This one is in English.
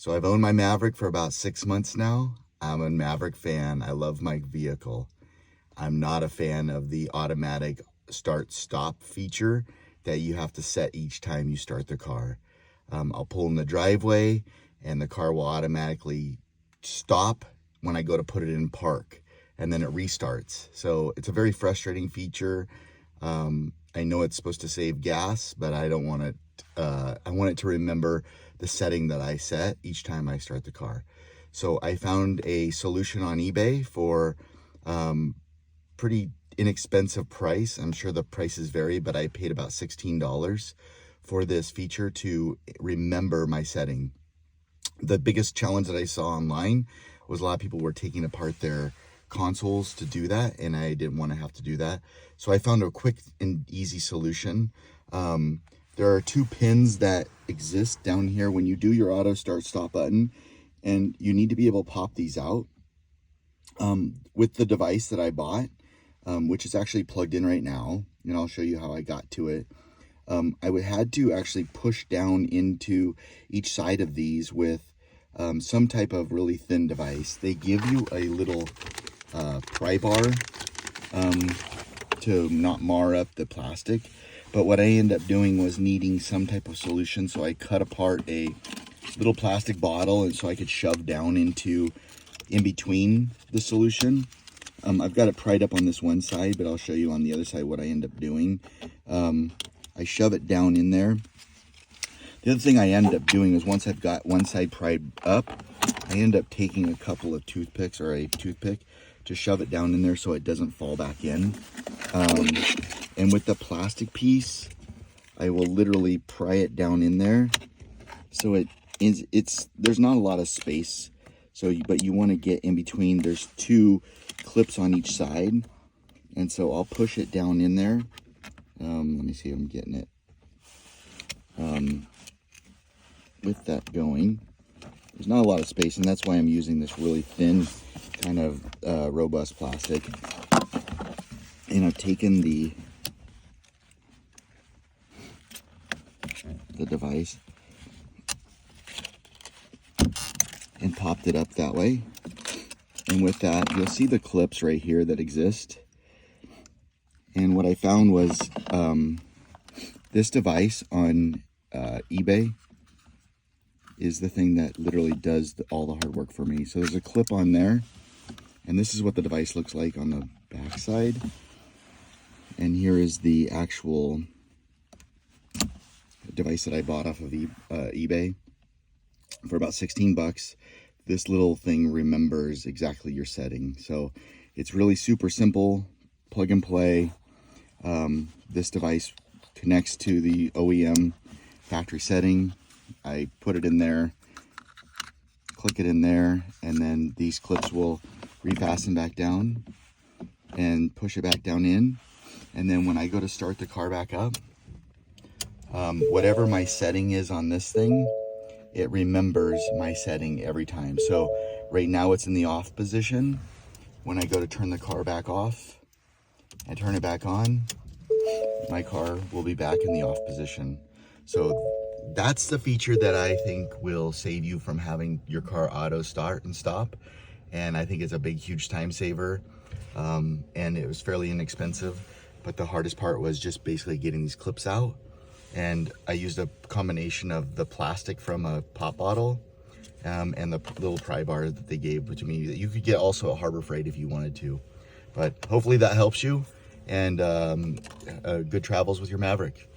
So I've owned my Maverick for about 6 months now. I'm a Maverick fan. I love my vehicle. I'm not a fan of the automatic start-stop feature that you have to set each time you start the car. I'll pull in the driveway and the car will automatically stop when I go to put it in park, and then it restarts. So it's a very frustrating feature. I know it's supposed to save gas, but I don't want it. I want it to remember the setting that I set each time I start the car. So I found a solution on eBay for pretty inexpensive price. I'm sure the prices vary, but I paid about $16 for this feature to remember my setting. The biggest challenge that I saw online was a lot of people were taking apart their consoles to do that, and I didn't want to have to do that. So I found a quick and easy solution. There are 2 pins that exist down here when you do your auto start stop button, and you need to be able to pop these out. With the device that I bought, which is actually plugged in right now, and I'll show you how I got to it. I had to actually push down into each side of these with some type of really thin device. They give you a little pry bar to not mar up the plastic, but what I ended up doing was needing some type of solution, so I cut apart a little plastic bottle, and so I could shove down into in between the solution. I've got it pried up on this one side, but I'll show you on the other side what I end up doing. I shove it down in there. The other thing I end up doing is once I've got one side pried up, I end up taking a couple of toothpicks or a toothpick to shove it down in there so it doesn't fall back in. And with the plastic piece, I will literally pry it down in there. So there's not a lot of space. But you want to get in between. There's 2 clips on each side. And so I'll push it down in there. Let me see if I'm getting it. With that going, there's not a lot of space, and that's why I'm using this really thin kind of robust plastic. And I've taken the device and popped it up that way. And with that, you'll see the clips right here that exist. And what I found was this device on eBay is the thing that literally does all the hard work for me. So there's a clip on there, and this is what the device looks like on the back side. And here is the actual device that I bought off of eBay for about 16 bucks. This little thing remembers exactly your setting. So it's really super simple, plug and play. This device connects to the OEM factory setting. I put it in there, click it in there, and then these clips will refasten back down and push it back down in. And then when I go to start the car back up, whatever my setting is on this thing, it remembers my setting every time. So right now it's in the off position. When I go to turn the car back off and turn it back on, my car will be back in the off position. So that's the feature that I think will save you from having your car auto start and stop. And I think it's a big, huge time saver. And it was fairly inexpensive, but the hardest part was just basically getting these clips out. And I used a combination of the plastic from a pop bottle and the little pry bar that they gave to me that you could get also at Harbor Freight if you wanted to. But hopefully that helps you, and good travels with your Maverick.